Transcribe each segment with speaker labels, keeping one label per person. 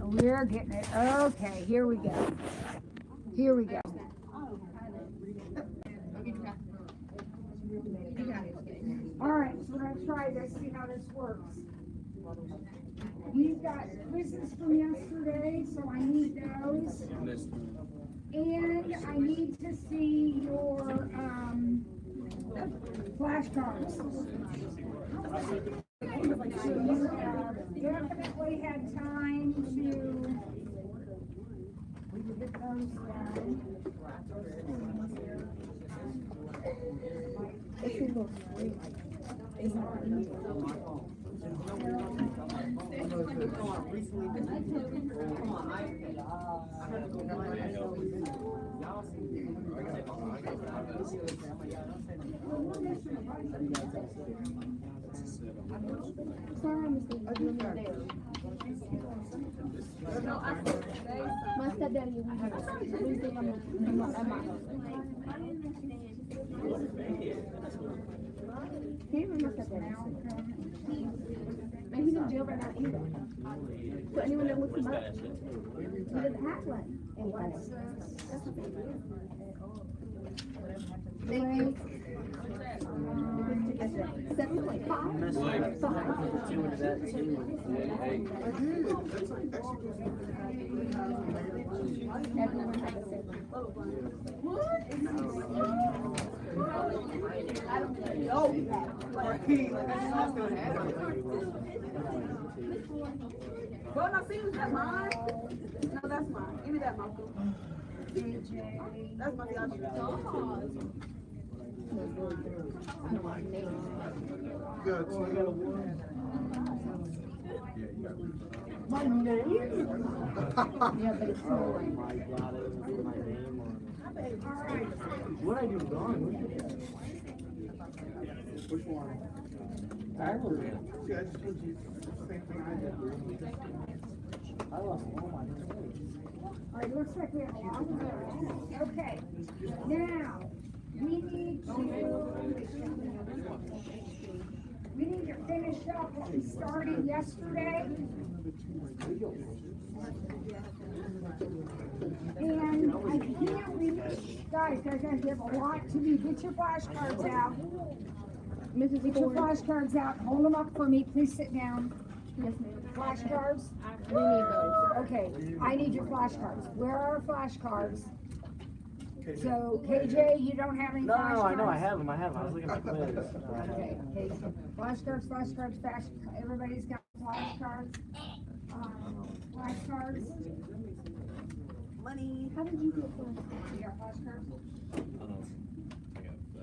Speaker 1: We're getting it. Okay, here we go. Here we go. All right, so we're going to try this, see how this works. We've got quizzes from yesterday, so I need those. And I need to see your flashcards. So you have definitely had time to get those done.
Speaker 2: My stepdaddy is and he's in jail right now either. So anyone that looks him up, he doesn't have one. And what's 7.5. Everyone has a 7. I don't know.
Speaker 3: Well, now see, is that mine? No, that's mine. Give me that, Malcolm. That's my theology.
Speaker 1: My name?
Speaker 2: Yeah, but it's so like.
Speaker 1: Alright.
Speaker 4: What I do wrong? Which one? I lost all my toys.
Speaker 1: Alright, looks like we have a lot of those. Okay. Now, we need to finish up what we started yesterday. And I can't read, guys, I have a lot to do. Get your flashcards out.
Speaker 2: Mrs.
Speaker 1: Get your flashcards out. Hold them up for me. Please sit down.
Speaker 2: Yes, ma'am.
Speaker 1: Flashcards?
Speaker 2: We need those.
Speaker 1: Okay, I need your flashcards. Where are our flashcards? So, KJ, you don't have any flashcards?
Speaker 4: No, I know, I have them. I was looking at my quiz.
Speaker 1: Okay, flashcards, everybody's got flashcards. Flashcards.
Speaker 3: Money.
Speaker 2: How did you get one?
Speaker 1: You got flashcards?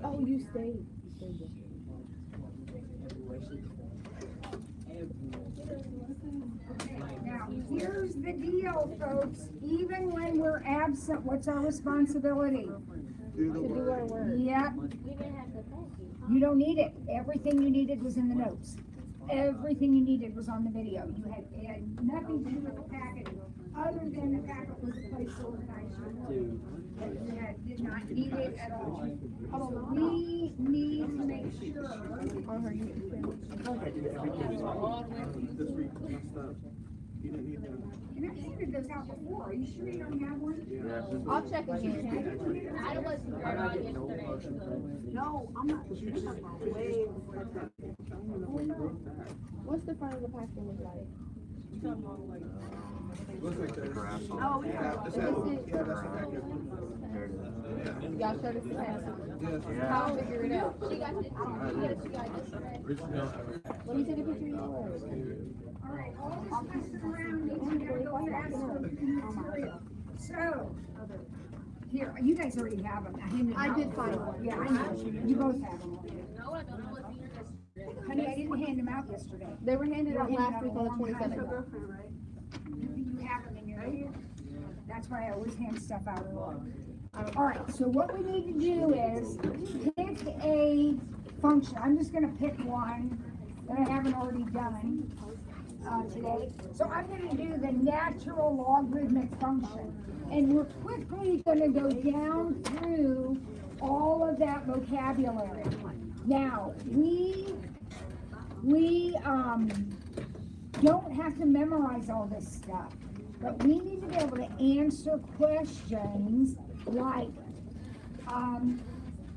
Speaker 2: Oh, you stayed.
Speaker 1: Now, here's the deal, folks. Even when we're absent, what's our responsibility?
Speaker 2: To do our work.
Speaker 1: Yep. You don't need it. Everything you needed was in the notes. Everything you needed was on the video. It had nothing to do with the packet, other than the packet was a place to organize your work. Did not need it at all. We need to make sure. And I've handed those out before. Are you sure you don't have one?
Speaker 2: I'll check again. I wasn't right on yesterday.
Speaker 3: No, I'm not. Way.
Speaker 2: What's the front of the packet look like?
Speaker 5: Looks like the grass.
Speaker 3: Oh, we have.
Speaker 2: Y'all showed us the packet. I'll figure it out. She got it. She got it. Let me take a picture of yours.
Speaker 1: All right, all this messing around means we gotta go fast for the material. So, here, you guys already have them.
Speaker 2: I did find one.
Speaker 1: Yeah, I know. You both have them.
Speaker 3: No, I don't know what the
Speaker 1: Honey, I didn't hand them out yesterday.
Speaker 2: They were handed out last week on the 27th.
Speaker 3: girlfriend, right?
Speaker 1: You have them in your, that's why I always hand stuff out early. All right, so what we need to do is pick a function. I'm just gonna pick one that I haven't already done today. So I'm gonna do the natural logarithmic function. And we're quickly gonna go down through all of that vocabulary. Now, we don't have to memorize all this stuff, but we need to be able to answer questions like,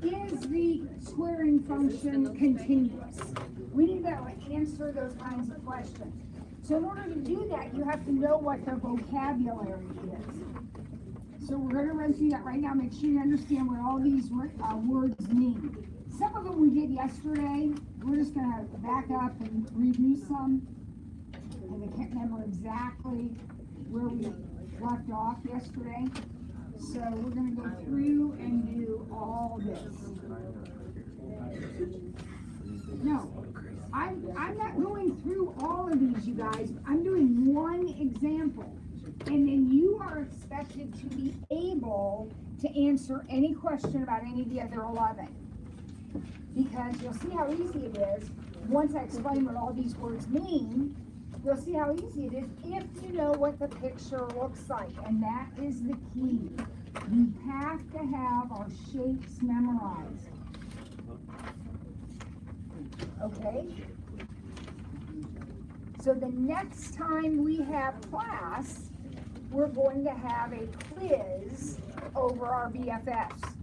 Speaker 1: is the squaring function continuous? We need to be able to answer those kinds of questions. So in order to do that, you have to know what the vocabulary is. So we're going to run through that right now. Make sure you understand what all these words mean. Some of them we did yesterday. We're just going to back up and review some. And I can't remember exactly where we left off yesterday. So we're going to go through and do all this. No, I'm not going through all of these, you guys. I'm doing one example. And then you are expected to be able to answer any question about any of the other 11. Because you'll see how easy it is. Once I explain what all these words mean, you'll see how easy it is if you know what the picture looks like. And that is the key. We have to have our shapes memorized. Okay? So the next time we have class, we're going to have a quiz over our BFFs.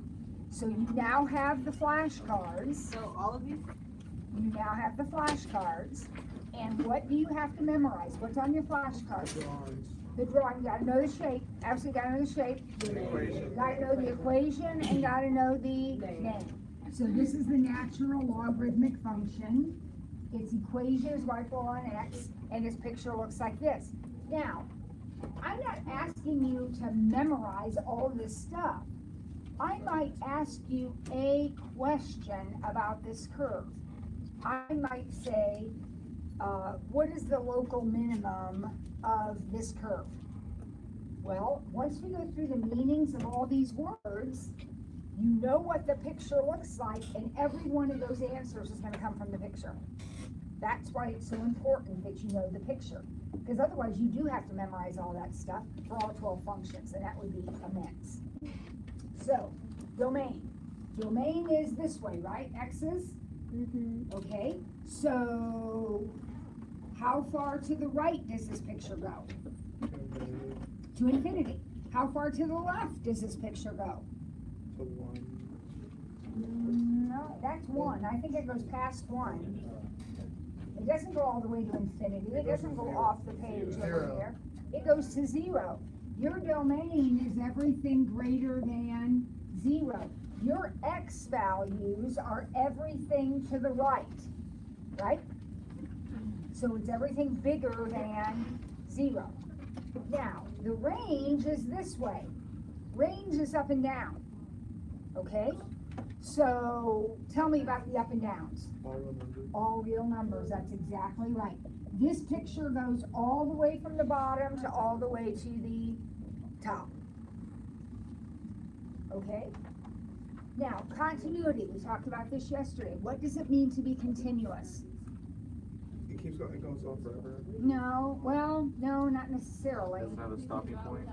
Speaker 1: So you now have the flashcards.
Speaker 3: So all of these?
Speaker 1: You now have the flashcards. And what do you have to memorize? What's on your flashcards? The drawing. You gotta know the shape. Absolutely gotta know the shape. Gotta know the equation and gotta know the name. So this is the natural logarithmic function. Its equation is y equal on x, and its picture looks like this. Now, I'm not asking you to memorize all this stuff. I might ask you a question about this curve. I might say, what is the local minimum of this curve? Well, once we go through the meanings of all these words, you know what the picture looks like, and every one of those answers is going to come from the picture. That's why it's so important that you know the picture, because otherwise you do have to memorize all that stuff for all 12 functions, and that would be immense. So, domain. Domain is this way, right? X's? Okay, so how far to the right does this picture go? To infinity. How far to the left does this picture go? No, that's 1. I think it goes past 1. It doesn't go all the way to infinity. It doesn't go off the page over there. It goes to 0. Your domain is everything greater than 0. Your x values are everything to the right, right? So it's everything bigger than 0. Now, the range is this way. Range is up and down, okay? So tell me about the up and downs. All real numbers, that's exactly right. This picture goes all the way from the bottom to all the way to the top. Okay? Now, continuity, we talked about this yesterday. What does it mean to be continuous?
Speaker 5: It keeps going, it goes on forever.
Speaker 1: No, well, no, not necessarily.
Speaker 4: Doesn't have a stopping point.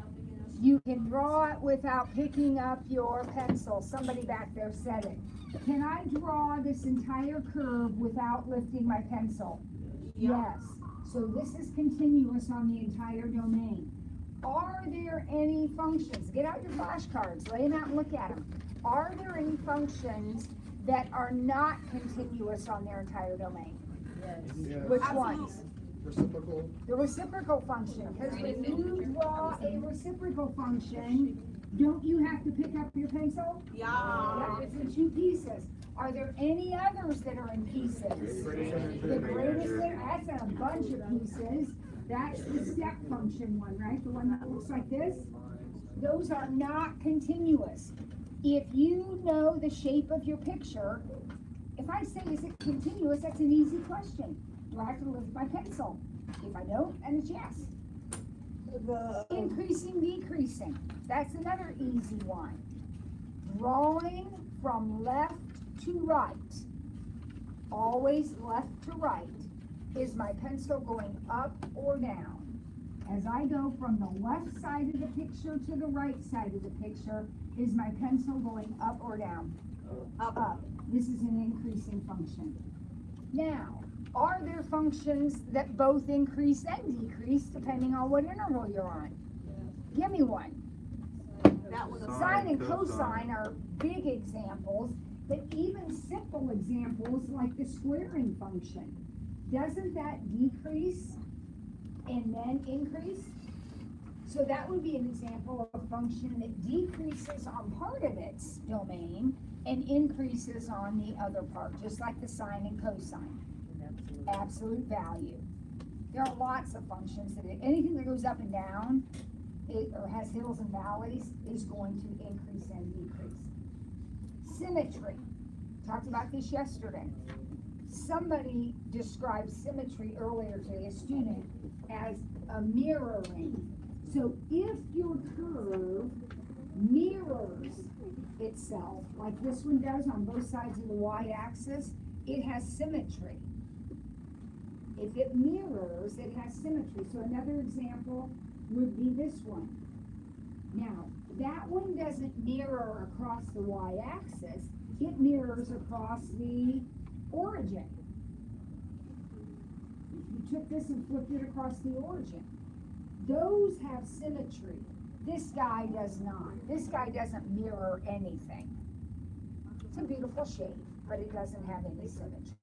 Speaker 1: You can draw it without picking up your pencil. Somebody back there said it. Can I draw this entire curve without lifting my pencil? Yes. So this is continuous on the entire domain. Are there any functions? Get out your flashcards, lay them out and look at them. Are there any functions that are not continuous on their entire domain?
Speaker 5: Yes.
Speaker 1: Which ones?
Speaker 5: Reciprocal.
Speaker 1: The reciprocal function, because when you draw a reciprocal function, don't you have to pick up your pencil?
Speaker 3: Yeah.
Speaker 1: It's in 2 pieces. Are there any others that are in pieces? The greatest, that's a bunch of pieces. That's the step function one, right? The one that looks like this? Those are not continuous. If you know the shape of your picture, if I say, is it continuous, that's an easy question. Do I have to lift my pencil? If I don't, then it's yes. Increasing, decreasing. That's another easy one. Drawing from left to right, always left to right, is my pencil going up or down? As I go from the left side of the picture to the right side of the picture, is my pencil going up or down? Up. This is an increasing function. Now, Are there functions that both increase and decrease depending on what interval you're on? Give me one.
Speaker 3: That one.
Speaker 1: Sine and cosine are big examples, but even simple examples like the squaring function, doesn't that decrease and then increase? So that would be an example of a function that decreases on part of its domain and increases on the other part, just like the sine and cosine. Absolute value. There are lots of functions that anything that goes up and down or has hills and valleys is going to increase and decrease. Symmetry. Talked about this yesterday. Somebody described symmetry earlier today, a student, as a mirroring. So if your curve mirrors itself, like this one does on both sides of the y-axis, it has symmetry. If it mirrors, it has symmetry. So another example would be this one. Now, that one doesn't mirror across the y-axis, it mirrors across the origin. You took this and flipped it across the origin. Those have symmetry. This guy does not. This guy doesn't mirror anything. It's a beautiful shape, but it doesn't have any symmetry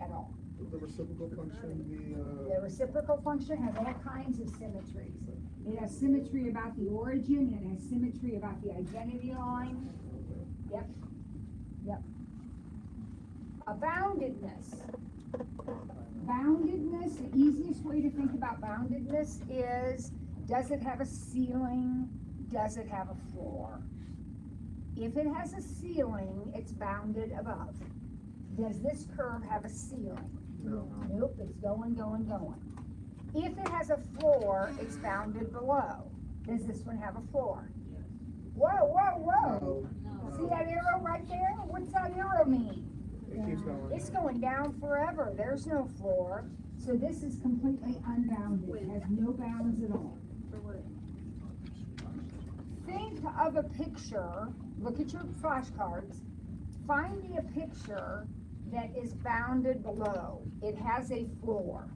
Speaker 1: at all.
Speaker 5: The reciprocal function,
Speaker 1: The reciprocal function has all kinds of symmetries. It has symmetry about the origin, it has symmetry about the identity line. Yep. Yep. A boundedness. Boundedness, the easiest way to think about boundedness is, does it have a ceiling? Does it have a floor? If it has a ceiling, it's bounded above. Does this curve have a ceiling?
Speaker 5: No.
Speaker 1: Nope, it's going, going, going. If it has a floor, it's bounded below. Does this one have a floor? Whoa, whoa, whoa.
Speaker 5: No.
Speaker 1: See that arrow right there? What's that arrow mean?
Speaker 5: It keeps going.
Speaker 1: It's going down forever. There's no floor. So this is completely unbounded. It has no bounds at all. Think of a picture. Look at your flashcards. Find me a picture that is bounded below. It has a floor.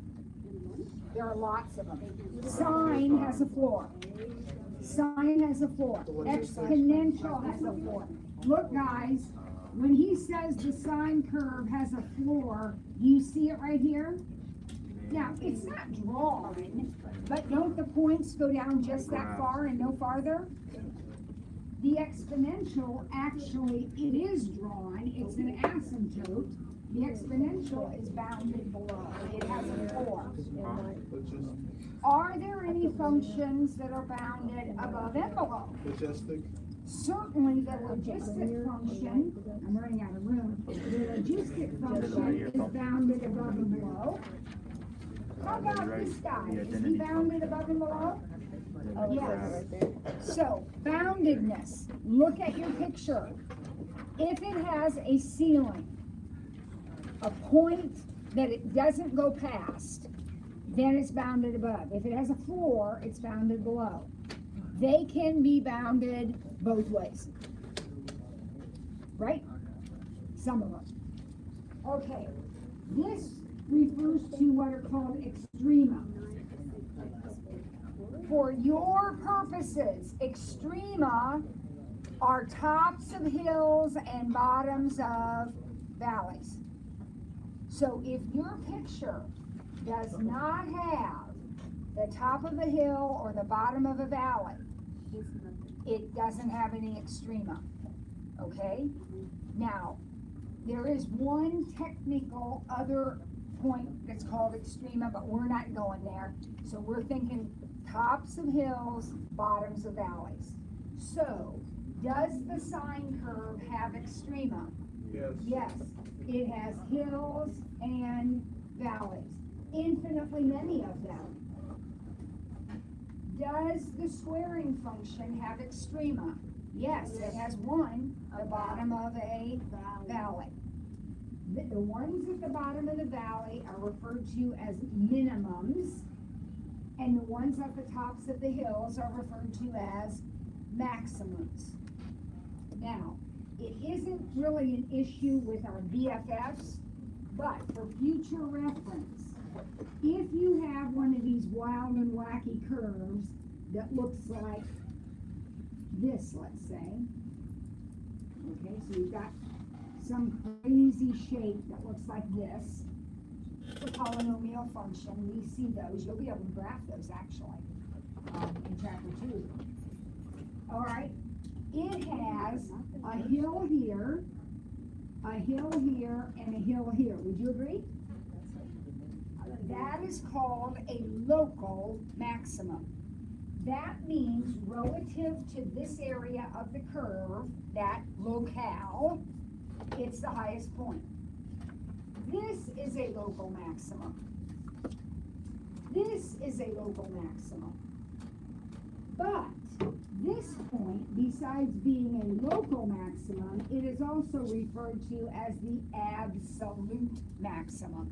Speaker 1: There are lots of them. Sine has a floor. Sine has a floor. Exponential has a floor. Look, guys, when he says the sine curve has a floor, do you see it right here? Now, it's not drawn, but don't the points go down just that far and no farther? The exponential, actually, it is drawn. It's an asymptote. The exponential is bounded below. It has a floor. Are there any functions that are bounded above and below?
Speaker 5: Majestic.
Speaker 1: Certainly the logistic function, I'm running out of room, the logistic function is bounded above and below. How about this guy? Is he bounded above and below? Yes. So, boundedness. Look at your picture. If it has a ceiling, a point that it doesn't go past, then it's bounded above. If it has a floor, it's bounded below. They can be bounded both ways. Right? Some of them. Okay. This refers to what are called extrema. For your purposes, extrema are tops of hills and bottoms of valleys. So if your picture does not have the top of a hill or the bottom of a valley, it doesn't have any extrema. Okay? Now, there is one technical other point that's called extrema, but we're not going there. So we're thinking tops of hills, bottoms of valleys. So, does the sine curve have extrema?
Speaker 5: Yes.
Speaker 1: Yes, it has hills and valleys, infinitely many of them. Does the squaring function have extrema? Yes, it has one, the bottom of a valley. The ones at the bottom of the valley are referred to as minimums, and the ones at the tops of the hills are referred to as maximums. Now, it isn't really an issue with our BFFs But for future reference, if you have one of these wild and wacky curves that looks like this, let's say, okay, so you've got some crazy shape that looks like this, the polynomial function, we see those, you'll be able to graph those actually, in chapter 2. All right, it has a hill here, and a hill here. Would you agree? That is called a local maximum. That means relative to this area of the curve, that locale, it's the highest point. This is a local maximum. This is a local maximum. But this point, besides being a local maximum, it is also referred to as the absolute maximum.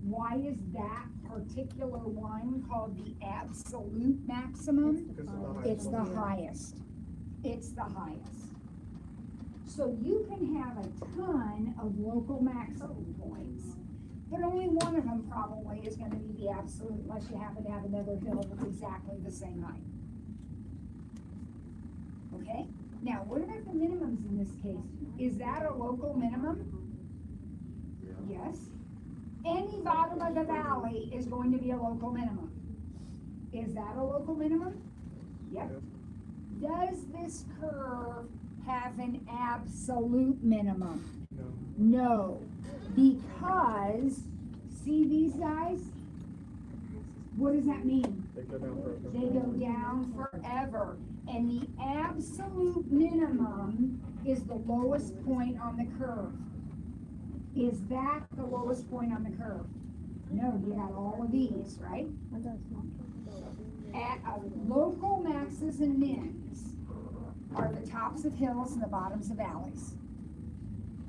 Speaker 1: Why is that particular one called the absolute maximum? It's the highest. It's the highest. So you can have a ton of local maximum points, but only one of them probably is going to be the absolute, unless you happen to have another hill that's exactly the same height. Okay? Now, what about the minimums in this case? Is that a local minimum? Yes. Any bottom of the valley is going to be a local minimum. Is that a local minimum? Yep. Does this curve have an absolute minimum? No. Because, see these guys? What does that mean?
Speaker 5: They go down forever.
Speaker 1: They go down forever. And the absolute minimum is the lowest point on the curve. Is that the lowest point on the curve? No, you got all of these, right? At local maxes and mins are the tops of hills and the bottoms of valleys.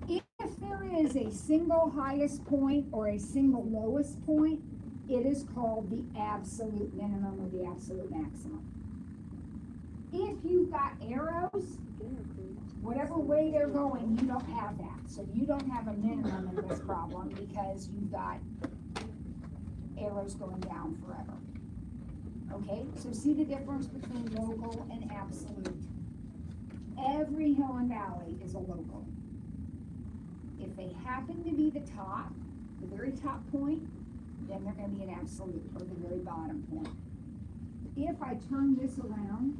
Speaker 1: If there is a single highest point or a single lowest point, it is called the absolute minimum or the absolute maximum. If you've got arrows, whatever way they're going, you don't have that. So you don't have a minimum in this problem because you've got arrows going down forever. Okay, so see the difference between local and absolute. Every hill and valley is a local. If they happen to be the top, the very top point, then they're going to be an absolute, or the very bottom point. If I turn this around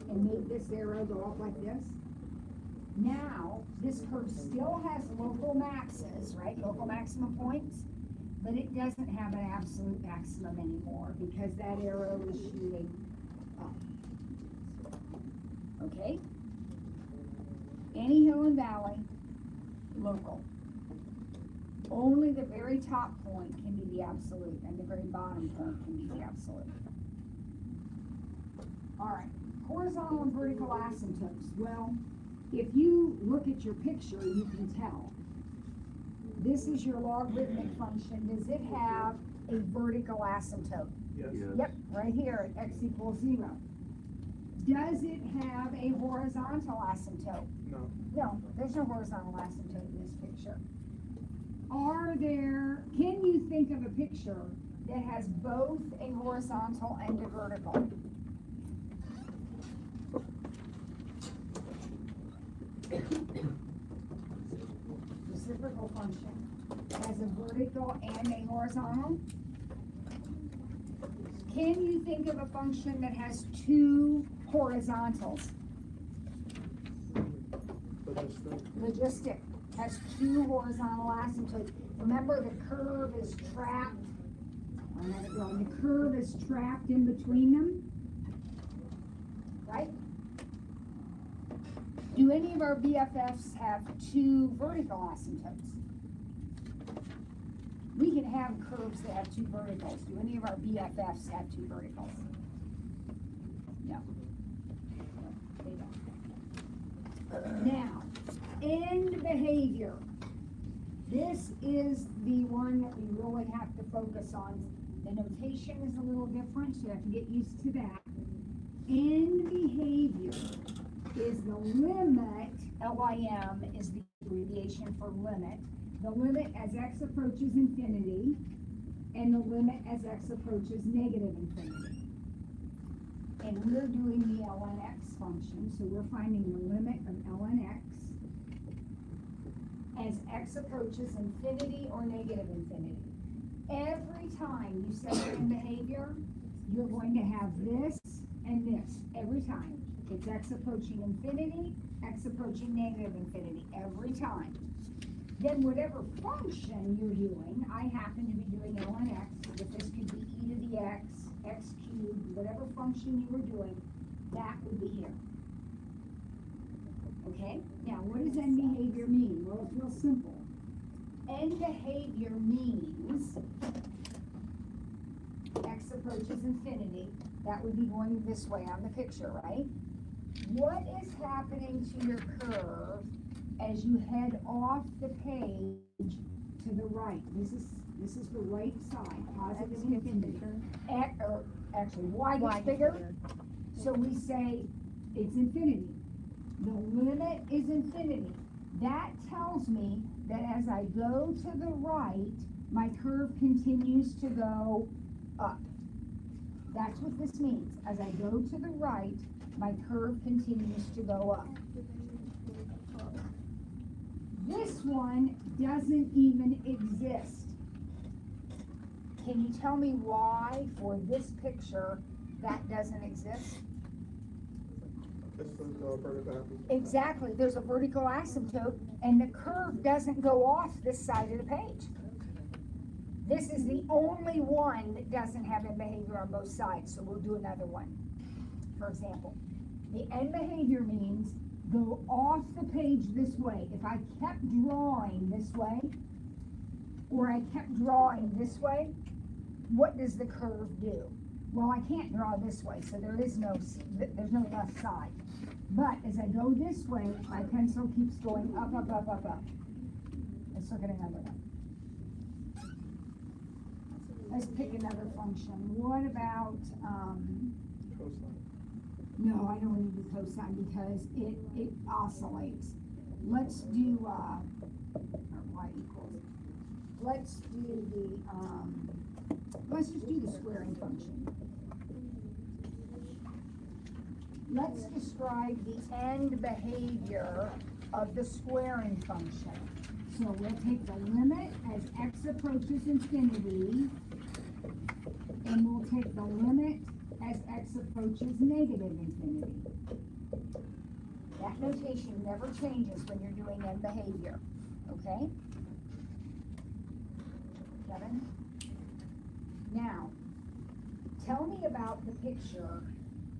Speaker 1: and make this arrow go up like this, now this curve still has local maxes, right? Local maximum points, but it doesn't have an absolute maximum anymore because that arrow is shooting up. Okay? Any hill and valley, local. Only the very top point can be the absolute, and the very bottom point can be the absolute. All right, horizontal and vertical asymptotes. Well, if you look at your picture, you can tell. This is your logarithmic function. Does it have a vertical asymptote?
Speaker 5: Yes.
Speaker 1: Yep, right here at x equals 0. Does it have a horizontal asymptote?
Speaker 5: No.
Speaker 1: No, there's no horizontal asymptote in this picture. Can you think of a picture that has both a horizontal and a vertical? Reciprocal function has a vertical and a horizontal. Can you think of a function that has two horizontals? Logistic has two horizontal asymptotes. Remember, the curve is trapped. The curve is trapped in between them, right? Do any of our BFFs have two vertical asymptotes? We can have curves that have two verticals. Do any of our BFFs have two verticals? No. They don't. Now, end behavior. This is the one that we really have to focus on. The notation is a little different, so you have to get used to that. End behavior is the limit, LIM is the abbreviation for limit. the limit as x approaches infinity, and the limit as x approaches negative infinity. And we're doing the ln x function, so we're finding the limit of ln x as x approaches infinity or negative infinity. Every time you set in behavior, you're going to have this and this every time. It's x approaching infinity, x approaching negative infinity, every time. Then whatever function you're doing, I happen to be doing ln x, but this could be e to the x, x cubed, whatever function you were doing, that would be here. Okay? Now, what does end behavior mean? Well, it's real simple. End behavior means x approaches infinity. That would be going this way on the picture, right? What is happening to your curve as you head off the page to the right? This is the right side, positive infinity. Or actually, y gets bigger. So we say it's infinity. The limit is infinity. That tells me that as I go to the right, my curve continues to go up. That's what this means. As I go to the right, my curve continues to go up. This one doesn't even exist. Can you tell me why, for this picture, that doesn't exist?
Speaker 5: It's the vertical.
Speaker 1: Exactly, there's a vertical asymptote, and the curve doesn't go off this side of the page. This is the only one that doesn't have end behavior on both sides, so we'll do another one. For example, the end behavior means go off the page this way. If I kept drawing this way, or I kept drawing this way, what does the curve do? Well, I can't draw this way, so there's no left side. But as I go this way, my pencil keeps going up, up, up, up, up. Let's look at another one. Let's pick another function. What about,
Speaker 5: Cosine.
Speaker 1: no, I don't need the cosine because it oscillates. Let's do, or y equals, let's do the, let's just do the squaring function. Let's describe the end behavior of the squaring function. So we'll take the limit as x approaches infinity, and we'll take the limit as x approaches negative infinity. That notation never changes when you're doing end behavior, okay? Kevin? Now, tell me about the picture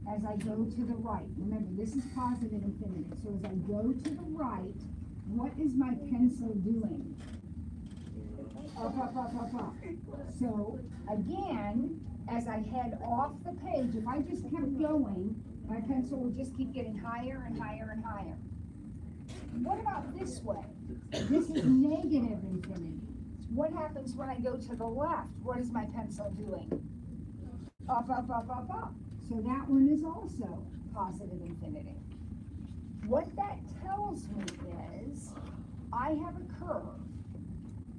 Speaker 1: as I go to the right. Remember, this is positive infinity. So as I go to the right, what is my pencil doing? Up, up, up, up, up. So again, as I head off the page, if I just kept going, my pencil would just keep getting higher and higher and higher. What about this way? This is negative infinity. What happens when I go to the left? What is my pencil doing? Up, up, up, up, up. So that one is also positive infinity. What that tells me is I have a curve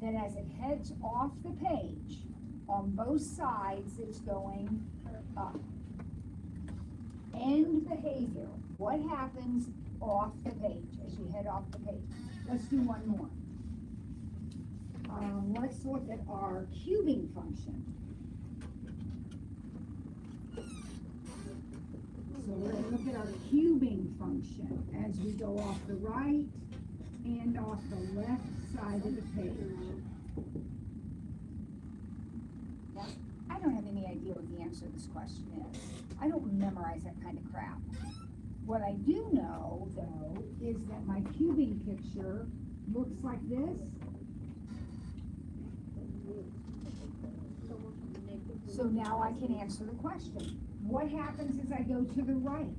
Speaker 1: that as it heads off the page, on both sides it's going up. End behavior. What happens off the page as you head off the page? Let's do one more. Let's look at our cubing function. So we're going to look at our cubing function as we go off the right and off the left side of the page. Now, I don't have any idea what the answer to this question is. I don't memorize that kind of crap. What I do know, though, is that my cubing picture looks like this. So now I can answer the question. What happens as I go to the right?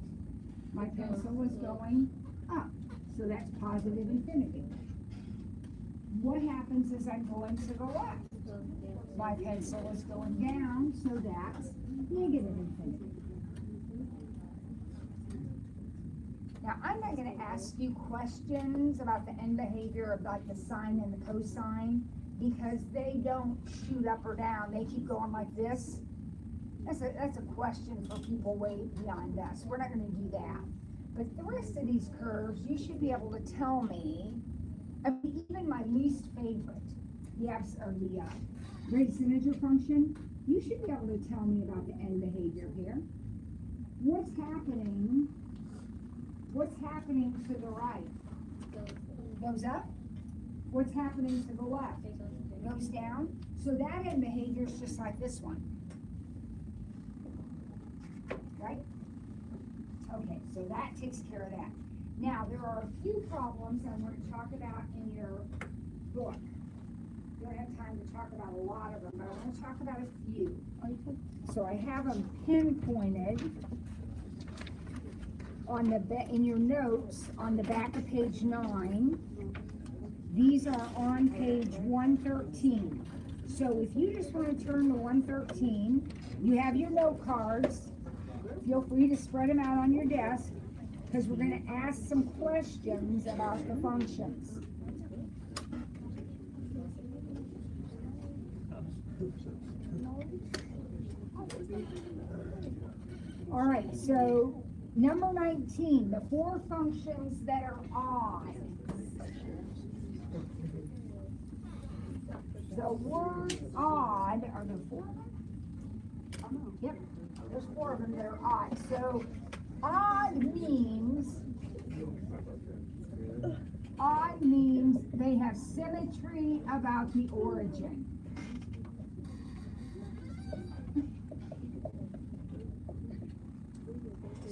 Speaker 1: My pencil is going up, so that's positive infinity. What happens as I'm going to the left? My pencil is going down, so that's negative infinity. Now, I'm not gonna ask you questions about the end behavior of like the sine and the cosine, because they don't shoot up or down, they keep going like this. That's a question for people way beyond us, we're not gonna do that. But the rest of these curves, you should be able to tell me, I mean, even my least favorite, the greatest integer function, you should be able to tell me about the end behavior here. What's happening to the right? Goes up. What's happening to the left? Goes down. So that end behavior is just like this one. Right? Okay, so that takes care of that. Now, there are a few problems I'm going to talk about in your book. We don't have time to talk about a lot of them, but I'm going to talk about a few. So I have them pinpointed on in your notes on the back of page 9. These are on page 113. So if you just want to turn to 113, you have your note cards. Feel free to spread them out on your desk, because we're going to ask some questions about the functions. All right, so number 19, the 4 functions that are odd. The word odd, are there 4 of them? Yep, there's 4 of them that are odd. So odd means they have symmetry about the origin.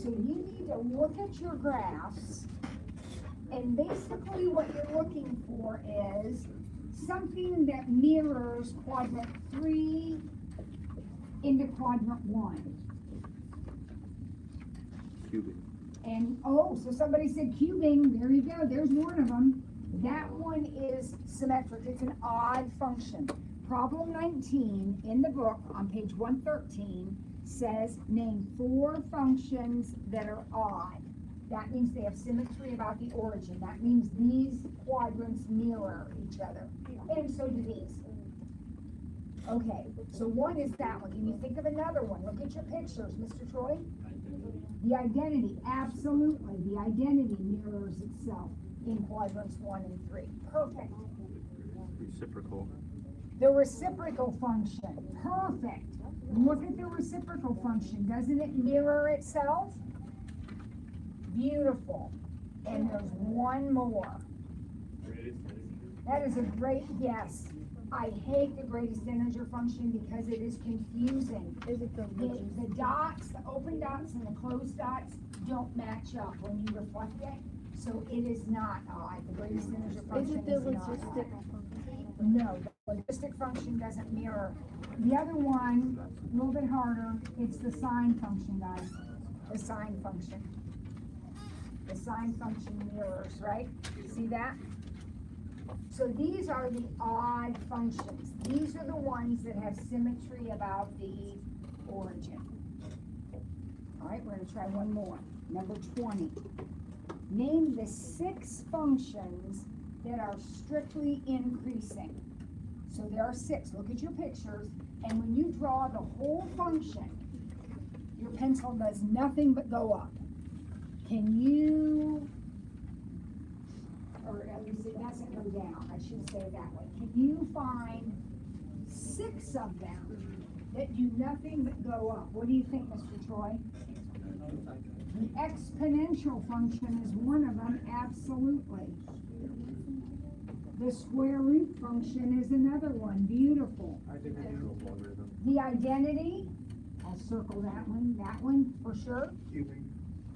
Speaker 1: So you need to look at your graphs, and basically what you're looking for is something that mirrors quadrant 3 into quadrant 1.
Speaker 5: Cubing.
Speaker 1: And, so somebody said cubing, there you go, there's one of them. That one is symmetric, it's an odd function. Problem 19 in the book on page 113 says name 4 functions that are odd. That means they have symmetry about the origin. That means these quadrants mirror each other. And so do these. Okay, so one is that one. Can you think of another one? Look at your pictures, Mr. Troy. The identity, absolutely. The identity mirrors itself in quadrants 1 and 3. Perfect.
Speaker 5: Reciprocal.
Speaker 1: The reciprocal function, perfect. Look at the reciprocal function. Doesn't it mirror itself? Beautiful. And there's one more. That is a great guess. I hate the greatest integer function because it is confusing.
Speaker 2: Is it the
Speaker 1: dots, the open dots and the closed dots don't match up when you reflect it. So it is not odd. The greatest integer function
Speaker 2: Is it the
Speaker 1: is not
Speaker 2: logistic
Speaker 1: odd.
Speaker 2: function?
Speaker 1: No, the logistic function doesn't mirror. The other one, a little bit harder, it's the sine function, guys. The sine function. The sine function mirrors, right? See that? So these are the odd functions. These are the ones that have symmetry about the origin. All right, we're going to try one more. Number 20. Name the 6 functions that are strictly increasing. So there are 6. Look at your pictures, and when you draw the whole function, your pencil does nothing but go up. Can you, or at least it doesn't go down, I should say it that way. Can you find 6 of them that do nothing but go up? What do you think, Mr. Troy? The exponential function is one of them, absolutely. The square root function is another one, beautiful. The identity, I'll circle that one for sure.
Speaker 5: Cubing.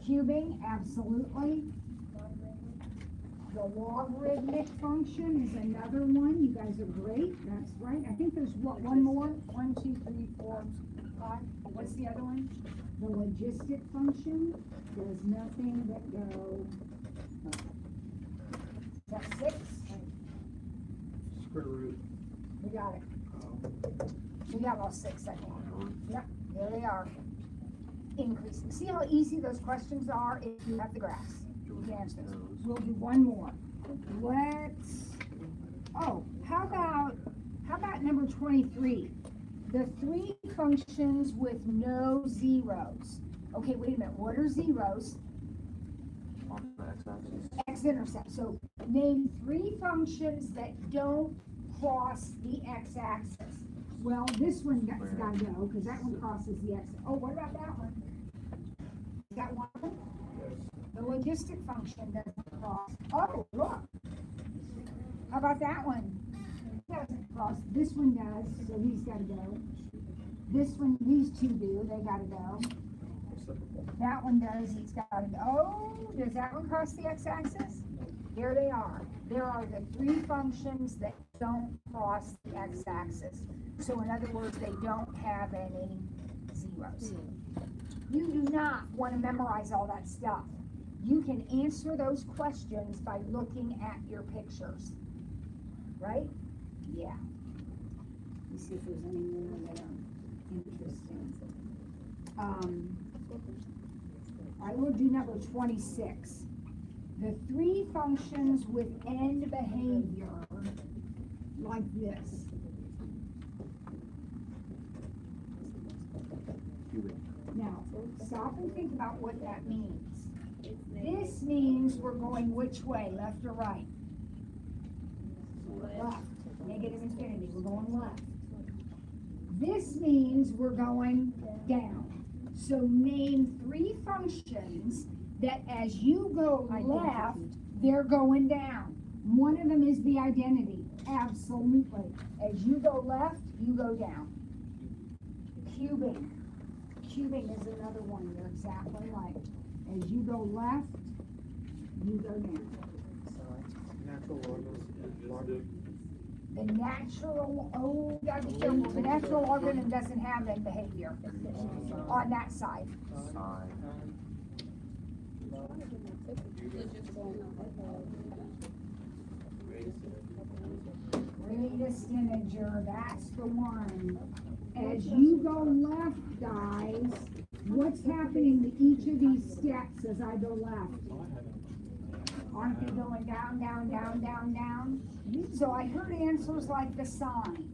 Speaker 1: Cubing, absolutely. The logarithmic function is another one. You guys are great. That's right. I think there's one more. 1, 2, 3, 4, 5. What's the other one? The logistic function does nothing but go. Is that 6?
Speaker 5: Square root.
Speaker 1: We got it. We got all 6, I think. Yep, there they are. Increasing. See how easy those questions are if you have the graphs. You can answer this. We'll do one more. How about number 23? The three functions with no zeros. Okay, wait a minute. What are zeros?
Speaker 5: On the x-axis.
Speaker 1: X-intercept. So name three functions that don't cross the x-axis. Well, this one has got to go because that one crosses the x. Oh, what about that one? Is that one? The logistic function doesn't cross. Oh, look. How about that one? It doesn't cross. This one does, so he's got to go. This one, these two do. They got to go. That one does. He's got to go. Oh, does that one cross the x-axis? Here they are. There are the three functions that don't cross the x-axis. So in other words, they don't have any zeros. You do not want to memorize all that stuff. You can answer those questions by looking at your pictures. Right? Yeah. Let's see if there's any more that are interesting. I will do number 26. The three functions with end behavior like this.
Speaker 5: Cubic.
Speaker 1: Now, stop and think about what that means. This means we're going which way, left or right? Left. Negative infinity, we're going left. This means we're going down. So name three functions that as you go left, they're going down. One of them is the identity. Absolutely. As you go left, you go down. Cubing. Cubing is another one. You're exactly right. As you go left, you go down. The natural, oh, you gotta be careful. The natural logarithm doesn't have that behavior on that side.
Speaker 5: Sine.
Speaker 1: Greatest integer, that's the one. As you go left, guys, what's happening to each of these steps as I go left? Aren't they going down, down, down, down, down? So I heard answers like the sine.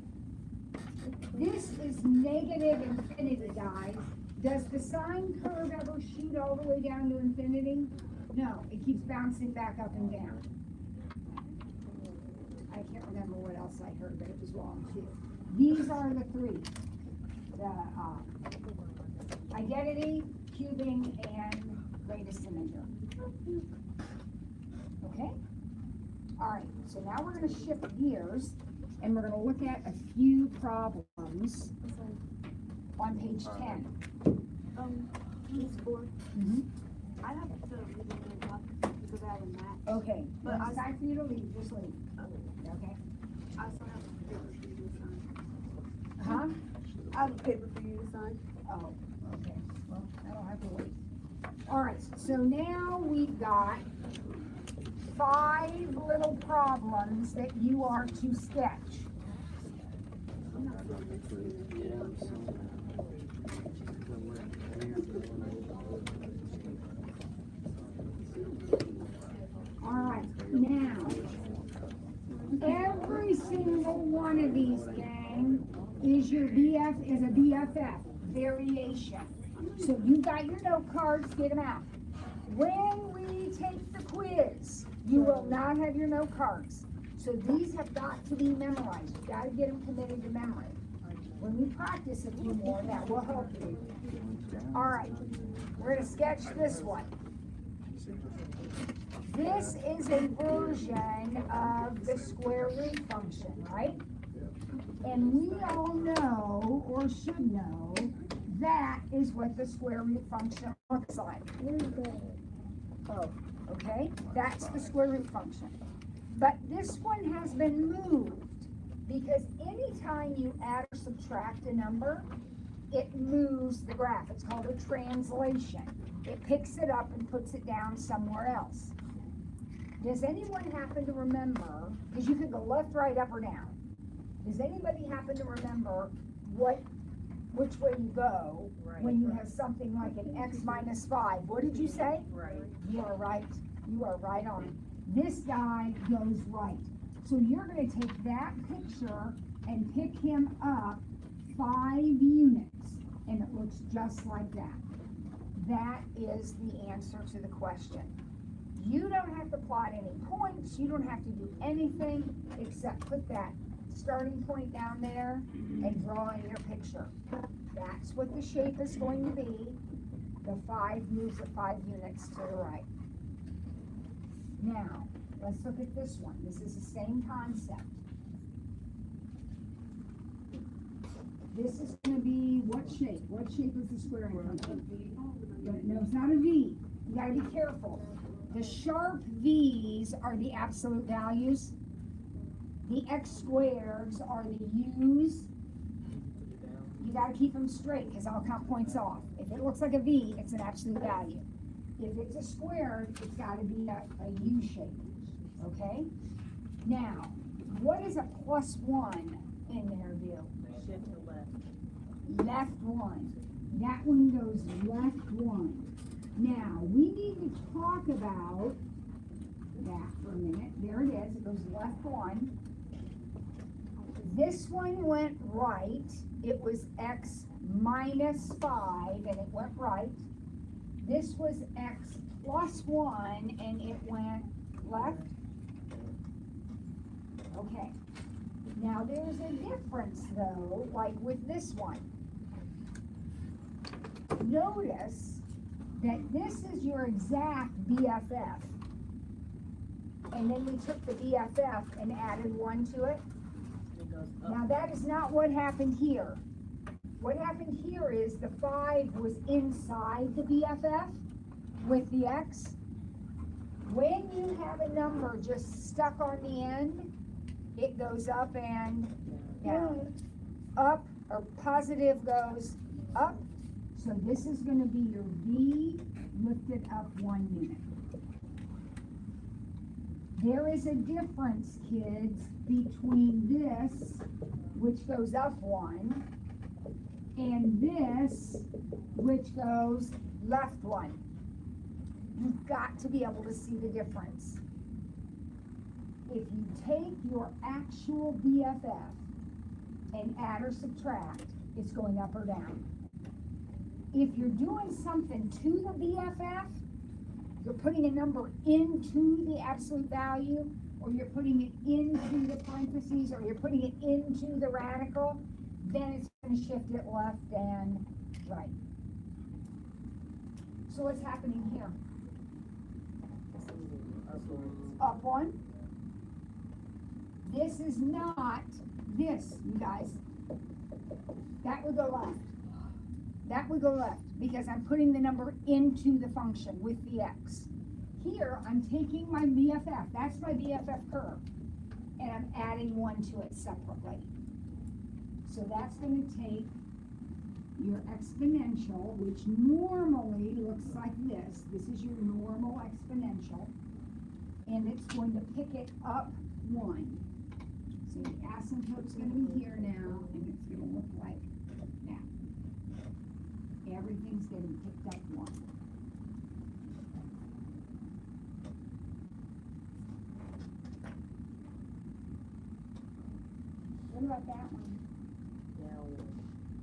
Speaker 1: This is negative infinity, guys. Does the sine curve ever shoot all the way down to infinity? No, it keeps bouncing back up and down. I can't remember what else I heard, but it was wrong too. These are the three. The identity, cubing, and greatest integer. Okay? All right, so now we're going to shift gears, and we're going to look at a few problems on page 10.
Speaker 3: Miss Ford,
Speaker 1: Mm-hmm.
Speaker 3: I have to leave in a talk because I have a match.
Speaker 1: Okay,
Speaker 3: But
Speaker 1: when it's time for you to leave, just leave. Okay?
Speaker 3: I still have a paper for you to sign.
Speaker 1: Huh?
Speaker 3: I have a paper for you to sign.
Speaker 1: Oh, okay. Well, I don't have to wait. All right, so now we've got 5 little problems that you are to sketch. All right, now, every single one of these, gang, is your is a BFF, variation. So you got your note cards, get them out. When we take the quiz, you will not have your note cards. So these have got to be memorized. You got to get them committed to memory. When we practice a few more, that will help you. All right, we're going to sketch this one. This is a version of the square root function, right? And we all know, or should know, that is what the square root function looks like. Oh, okay, that's the square root function. But this one has been moved because anytime you add or subtract a number, it moves the graph. It's called a translation. It picks it up and puts it down somewhere else. Does anyone happen to remember, because you could go left, right, up, or down. Does anybody happen to remember which way you go when you have something like an x minus 5? What did you say?
Speaker 3: Right.
Speaker 1: You are right. You are right on. This guy goes right. So you're gonna take that picture and pick him up 5 units, and it looks just like that. That is the answer to the question. You don't have to plot any points, you don't have to do anything except put that starting point down there and draw in your picture. That's what the shape is going to be. The 5 moves at 5 units to the right. Now, let's look at this one. This is the same concept. This is going to be what shape? What shape is the square in front of it? No, it's not a V. You got to be careful. The sharp V's are the absolute values. The x squareds are the u's. You got to keep them straight because I'll count points off. If it looks like a V, it's an absolute value. If it's a square, it's got to be a U shape. Okay? Now, what is a +1 in their view?
Speaker 3: Shift to left.
Speaker 1: Left 1. That one goes left 1. Now, we need to talk about that for a minute. There it is. It goes left 1. This one went right. It was x -5, and it went right. This was x +1, and it went left. Okay. Now, there's a difference, though, like with this one. Notice that this is your exact BFF. And then we took the BFF and added 1 to it.
Speaker 3: It goes up.
Speaker 1: Now, that is not what happened here. What happened here is the 5 was inside the BFF with the x. When you have a number just stuck on the end, it goes up and down. Up, or positive goes up. So this is going to be your V lifted up 1 unit. There is a difference, kids, between this, which goes up 1, and this, which goes left 1. You've got to be able to see the difference. If you take your actual BFF and add or subtract, it's going up or down. If you're doing something to the BFF, you're putting a number into the absolute value, or you're putting it into the parentheses, or you're putting it into the radical, then it's going to shift it left and right. So what's happening here? Up 1. This is not this, you guys. That would go left. That would go left because I'm putting the number into the function with the x. Here, I'm taking my BFF. That's my BFF curve. And I'm adding 1 to it separately. So that's going to take your exponential, which normally looks like this. This is your normal exponential. And it's going to pick it up 1. So the asymptote's going to be here now, and it's going to look like that. Everything's getting picked up 1. What about that one?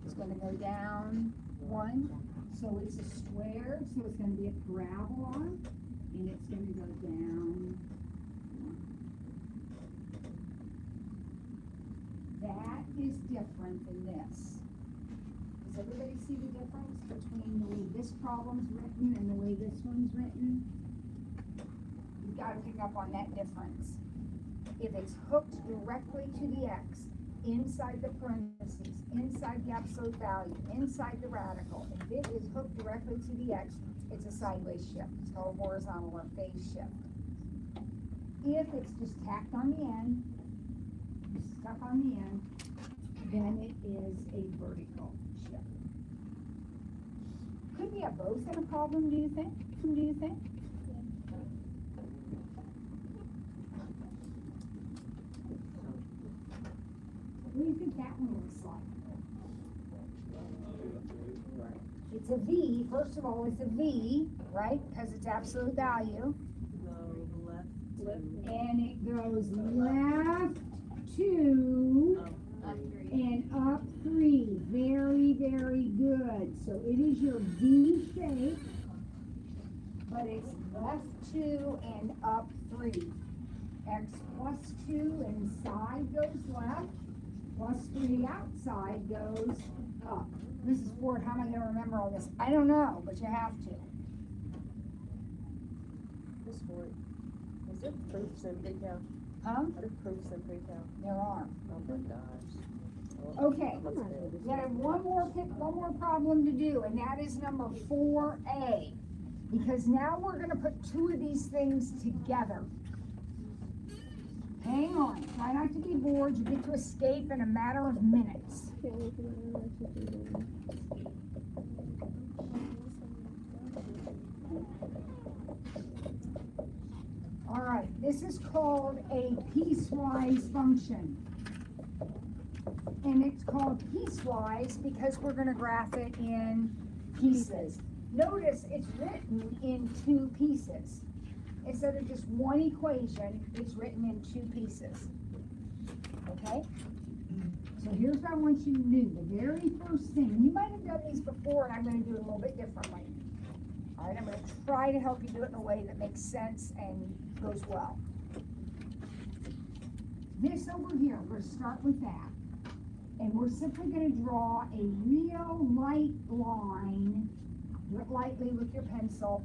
Speaker 1: It's going to go down 1. So it's a square, so it's going to be a parabola, and it's going to go down 1. That is different than this. Does everybody see the difference between the way this problem's written and the way this one's written? You've got to pick up on that difference. If it's hooked directly to the x, inside the parentheses, inside the absolute value, inside the radical, if it is hooked directly to the x, it's a sideways shift. It's called a horizontal or phase shift. If it's just tacked on the end, stuck on the end, then it is a vertical shift. Could we have both in a problem, do you think? What do you think that one looks like? It's a V. First of all, it's a V, right? Because it's absolute value. And it goes left 2 and up 3. Very, very good. So it is your V shape, but it's left 2 and up 3. X plus 2 inside goes left, plus 3 outside goes up. Mrs. Ford, how am I going to remember all this? I don't know, but you have to.
Speaker 2: This board. Is there proofs in pre-cal?
Speaker 1: Huh?
Speaker 2: Are there proofs in pre-cal?
Speaker 1: There are.
Speaker 2: Oh my gosh.
Speaker 1: Okay, we have one more problem to do, and that is number 4A. Because now we're going to put 2 of these things together. Hang on, try not to be bored. You get to escape in a matter of minutes. All right, this is called a piecewise function. And it's called piecewise because we're going to graph it in pieces. Notice it's written in 2 pieces. Instead of just one equation, it's written in 2 pieces. Okay? So here's what I want you to do. The very first thing, you might have done these before, and I'm going to do it a little bit differently. All right, I'm going to try to help you do it in a way that makes sense and goes well. This over here, we're going to start with that. And we're simply going to draw a real light line, do it lightly with your pencil,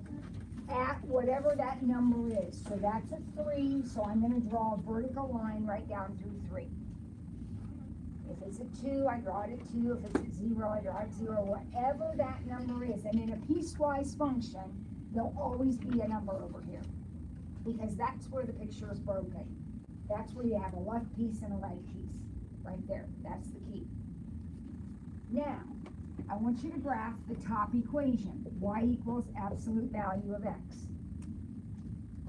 Speaker 1: at whatever that number is. So that's a 3, so I'm going to draw a vertical line right down through 3. If it's a 2, I draw it at 2. If it's at 0, I draw it at 0. Whatever that number is. And in a piecewise function, there'll always be a number over here. Because that's where the picture is broken. That's where you have a left piece and a right piece. Right there. That's the key. Now, I want you to graph the top equation. Y equals absolute value of x.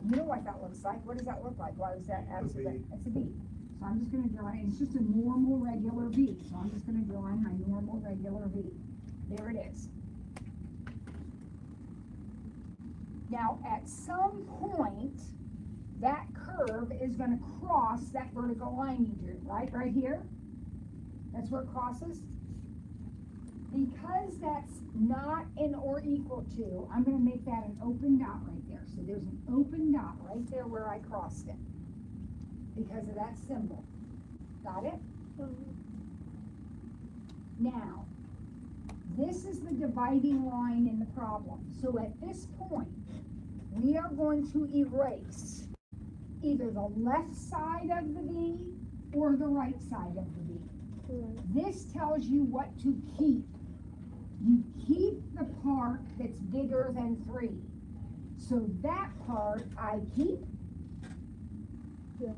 Speaker 1: You know what that looks like. What does that look like? Why is that absolute? It's a b. So I'm just going to draw it. It's just a normal regular v. So I'm just going to draw in my normal regular v. There it is. Now, at some point, that curve is going to cross that vertical line you drew, right? Right here. That's where it crosses. Because that's not an or equal to, I'm going to make that an open dot right there. So there's an open dot right there where I crossed it. Because of that symbol. Got it? Now, this is the dividing line in the problem. So at this point, we are going to erase either the left side of the V or the right side of the V. This tells you what to keep. You keep the part that's bigger than 3. So that part I keep.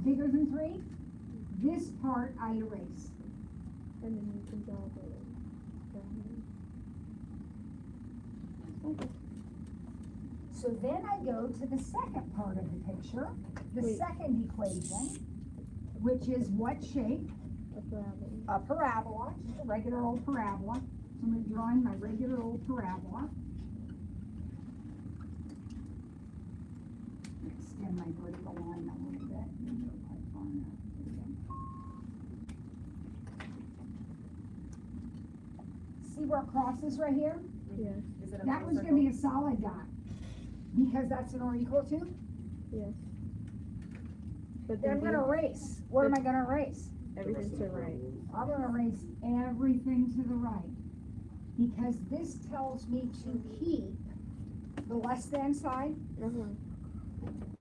Speaker 1: Bigger than 3. This part I erase.
Speaker 2: And then you can draw the
Speaker 1: So then I go to the second part of the picture, the second equation, which is what shape? A parabola, just a regular old parabola. So I'm going to draw in my regular old parabola. Extend my vertical line a little bit. See where it crosses right here?
Speaker 2: Yes.
Speaker 1: That was going to be a solid dot. Because that's an or equal to?
Speaker 2: Yes. But
Speaker 1: Then I'm going to erase. What am I going to erase?
Speaker 2: everything to the right.
Speaker 1: I'm going to erase everything to the right. Because this tells me to keep the less than sign.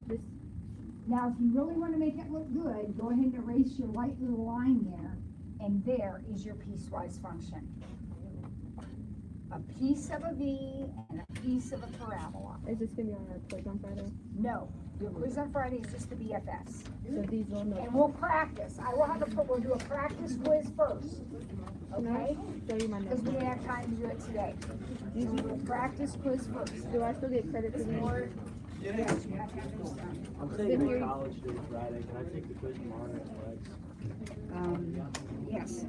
Speaker 2: This.
Speaker 1: Now, if you really want to make it look good, go ahead and erase your light little line there. And there is your piecewise function. A piece of a V and a piece of a parabola.
Speaker 2: Is this going to be on our quiz on Friday?
Speaker 1: No, your quiz on Friday is just the BFS.
Speaker 2: So these will know.
Speaker 1: And we'll practice. We'll do a practice quiz first. Okay?
Speaker 2: Show you my
Speaker 1: Because
Speaker 2: notes.
Speaker 1: we didn't have time to do it today. So we'll practice quiz first.
Speaker 2: Do I still get credit for these?
Speaker 1: Or, yes, you have to have those done.
Speaker 4: I'm taking my college day Friday. Can I take the quiz tomorrow at Flex?
Speaker 1: Yes.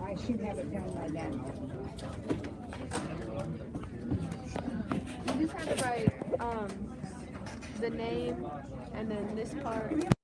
Speaker 1: I should have it done by then.
Speaker 2: You just have to write, the name, and then this part.